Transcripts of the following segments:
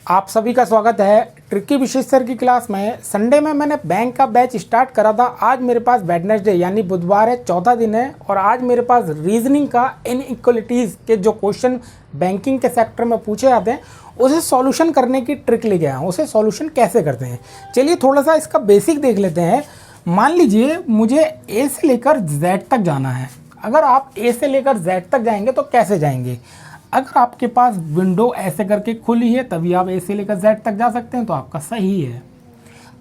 आप सभी का स्वागत है ट्रिकी विशेष सर की क्लास में। संडे में मैंने बैंक का बैच स्टार्ट करा था। आज मेरे पास वेडनेसडे यानी बुधवार है, चौथा दिन है और आज मेरे पास रीजनिंग का इनइक्वालिटीज़ के जो क्वेश्चन बैंकिंग के सेक्टर में पूछे जाते हैं उसे सॉल्यूशन करने की ट्रिक ले गया हूँ। उसे सॉल्यूशन कैसे करते हैं चलिए थोड़ा सा इसका बेसिक देख लेते हैं। मान लीजिए मुझे ए से लेकर जेड तक जाना है। अगर आप ए से लेकर जेड तक जाएंगे तो कैसे जाएंगे? अगर आपके पास विंडो ऐसे करके खुली है तभी आप ए से लेकर जेड तक जा सकते हैं, तो आपका सही है।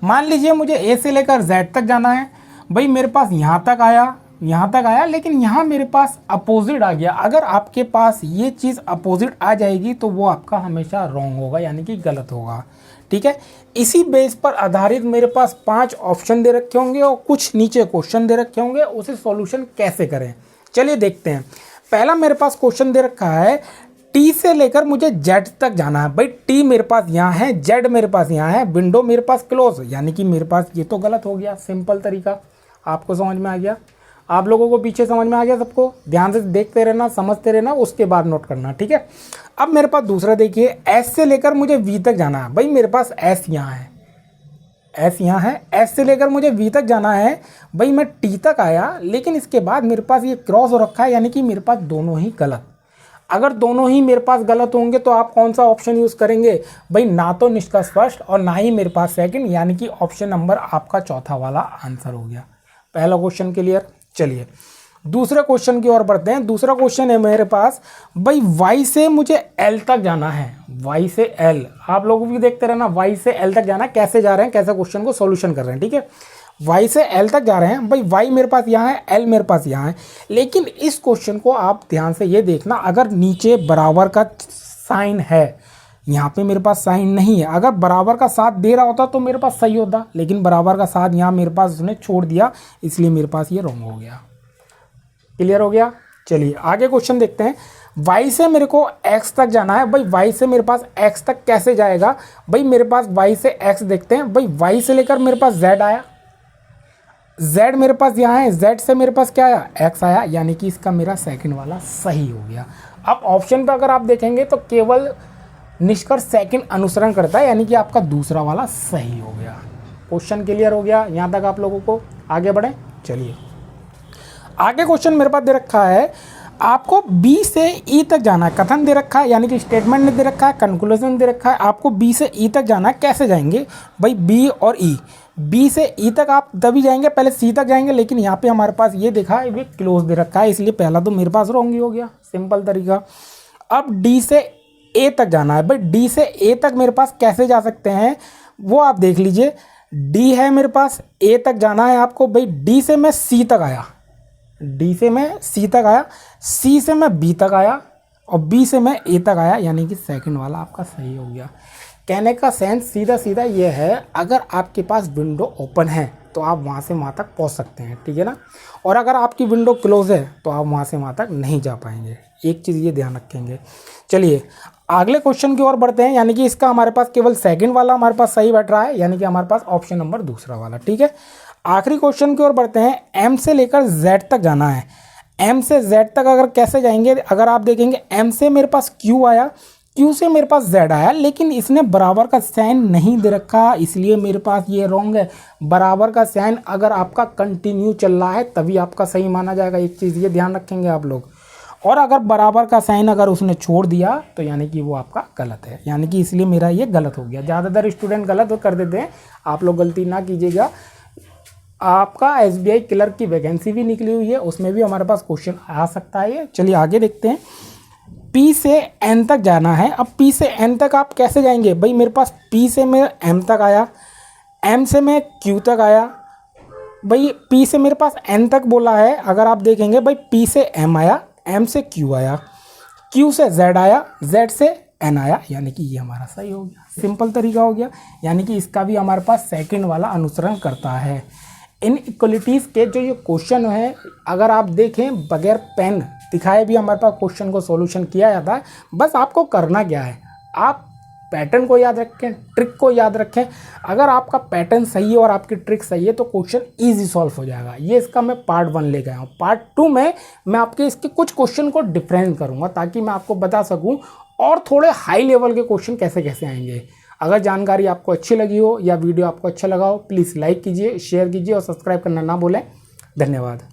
मान लीजिए मुझे ए से लेकर जेड तक जाना है, भाई मेरे पास यहाँ तक आया लेकिन यहाँ मेरे पास अपोजिट आ गया। अगर आपके पास ये चीज़ अपोजिट आ जाएगी तो वो आपका हमेशा रॉन्ग होगा यानी कि गलत होगा। ठीक है, इसी बेस पर आधारित मेरे पास 5 ऑप्शन दे रखे होंगे और कुछ नीचे क्वेश्चन दे रखे होंगे। उसे सॉल्यूशन कैसे करें चलिए देखते हैं। पहला मेरे पास क्वेश्चन दे रखा है टी से लेकर मुझे जेड तक जाना है। भाई टी मेरे पास यहाँ है, जेड मेरे पास यहाँ है, विंडो मेरे पास क्लोज, यानी कि मेरे पास ये तो गलत हो गया। सिंपल तरीका आपको समझ में आ गया, आप लोगों को पीछे समझ में आ गया सबको। ध्यान से देखते रहना, समझते रहना, उसके बाद नोट करना। ठीक है, अब मेरे पास दूसरा देखिए, एस से लेकर मुझे वी तक जाना है। भाई मेरे पास एस यहाँ है, एस यहाँ है, एस से लेकर मुझे वी तक जाना है। भाई मैं टी तक आया लेकिन इसके बाद मेरे पास ये क्रॉस हो रखा है यानी कि मेरे पास दोनों ही गलत। अगर दोनों ही मेरे पास गलत होंगे तो आप कौन सा ऑप्शन यूज़ करेंगे? भाई ना तो निष्कर्ष फर्स्ट और ना ही मेरे पास सेकंड, यानी कि ऑप्शन नंबर आपका चौथा वाला आंसर हो गया। पहला क्वेश्चन क्लियर। चलिए दूसरे क्वेश्चन की ओर बढ़ते हैं। दूसरा क्वेश्चन है मेरे पास, भाई वाई से मुझे एल तक जाना है। वाई से एल, आप लोग भी देखते रहना, वाई से एल तक जाना है, कैसे जा रहे हैं, कैसे क्वेश्चन को सॉल्यूशन कर रहे हैं। ठीक है, वाई से एल तक जा रहे हैं। भाई वाई मेरे पास यहाँ है, एल मेरे पास यहाँ है, लेकिन इस क्वेश्चन को आप ध्यान से ये देखना, अगर नीचे बराबर का साइन है, यहाँ पे मेरे पास साइन नहीं है। अगर बराबर का साथ दे रहा होता तो मेरे पास सही होता, लेकिन बराबर का साथ यहाँ मेरे पास उसने छोड़ दिया, इसलिए मेरे पास ये रॉन्ग हो गया। क्लियर हो गया। चलिए आगे क्वेश्चन देखते हैं। y से मेरे को x तक जाना है। भाई y से मेरे पास x तक कैसे जाएगा? भाई मेरे पास y से x देखते हैं। भाई y से लेकर मेरे पास z आया, z मेरे पास यहाँ है, z से मेरे पास क्या आया? x आया, यानी कि इसका मेरा सेकंड वाला सही हो गया। अब ऑप्शन पर अगर आप देखेंगे तो केवल निष्कर्ष सेकंड अनुसरण करता है, यानी कि आपका दूसरा वाला सही हो गया। क्वेश्चन क्लियर हो गया यहाँ तक आप लोगों को? आगे बढ़ें। चलिए आगे क्वेश्चन मेरे पास दे रखा है, आपको बी से ई तक जाना है। कथन दे रखा है यानी कि स्टेटमेंट ने दे रखा है, कंक्लूजन दे रखा है, आपको बी से ई तक जाना है। कैसे जाएंगे? भाई बी और ई, बी से ई तक आप तभी जाएंगे, पहले सी तक जाएंगे, लेकिन यहाँ पे हमारे पास ये देखा है, ये क्लोज दे रखा है, इसलिए पहला तो मेरे पास रॉन्ग ही हो गया। सिंपल तरीका। अब डी से ए तक जाना है। भाई डी से ए तक मेरे पास कैसे जा सकते हैं वो आप देख लीजिए। डी है मेरे पास, ए तक जाना है आपको। भाई डी से मैं सी तक आया, डी से मैं सी तक आया, सी से मैं बी तक आया और बी से मैं ए तक आया, यानी कि सेकंड वाला आपका सही हो गया। कहने का सेंस सीधा सीधा ये है, अगर आपके पास विंडो ओपन है तो आप वहाँ से वहाँ तक पहुँच सकते हैं, ठीक है ना, और अगर आपकी विंडो क्लोज है तो आप वहाँ से वहाँ तक नहीं जा पाएंगे। एक चीज़ ये ध्यान रखेंगे। चलिए अगले क्वेश्चन की ओर बढ़ते हैं, यानी कि इसका हमारे पास केवल सेकंड वाला हमारे पास सही बैठ रहा है, यानी कि हमारे पास ऑप्शन नंबर दूसरा वाला। ठीक है, आखिरी क्वेश्चन की ओर बढ़ते हैं। एम से लेकर जेड तक जाना है। एम से जेड तक अगर कैसे जाएंगे? अगर आप देखेंगे एम से मेरे पास क्यू आया, क्यू से मेरे पास जेड आया, लेकिन इसने बराबर का साइन नहीं दे रखा, इसलिए मेरे पास ये रॉन्ग है। बराबर का साइन अगर आपका कंटिन्यू चल रहा है तभी आपका सही माना जाएगा। एक चीज़ ये ध्यान रखेंगे आप लोग। और अगर बराबर का साइन अगर उसने छोड़ दिया तो यानी कि वो आपका गलत है, यानी कि इसलिए मेरा ये गलत हो गया। ज़्यादातर स्टूडेंट गलत कर देते हैं, आप लोग गलती ना कीजिएगा। आपका SBI क्लर्क की वैकेंसी भी निकली हुई है, उसमें भी हमारे पास क्वेश्चन आ सकता है। चलिए आगे देखते हैं। P से N तक जाना है। अब P से N तक आप कैसे जाएंगे? भाई मेरे पास P से मैं M तक आया, M से मैं Q तक आया। भाई P से मेरे पास N तक बोला है, अगर आप देखेंगे भाई P से M आया, M से Q आया, Q से Z आया, Z से N आया, यानी कि ये हमारा सही हो गया। सिंपल तरीका हो गया, यानी कि इसका भी हमारे पास सेकंड वाला अनुसरण करता है। इनइक्वालिटीज़ के जो ये क्वेश्चन है, अगर आप देखें बगैर पेन दिखाए भी हमारे पास क्वेश्चन को सॉल्यूशन किया जाता है। बस आपको करना क्या है, आप पैटर्न को याद रखें, ट्रिक को याद रखें। अगर आपका पैटर्न सही है और आपकी ट्रिक सही है तो क्वेश्चन ईजी सॉल्व हो जाएगा। ये इसका मैं पार्ट 1 ले गया हूँ। पार्ट 2 में मैं आपके इसके कुछ क्वेश्चन को डिफरेंस करूँगा ताकि मैं आपको बता सकूँ और थोड़े हाई लेवल के क्वेश्चन कैसे कैसे आएंगे। अगर जानकारी आपको अच्छी लगी हो या वीडियो आपको अच्छा लगा हो, प्लीज़ लाइक कीजिए, शेयर कीजिए और सब्सक्राइब करना ना भूलें। धन्यवाद।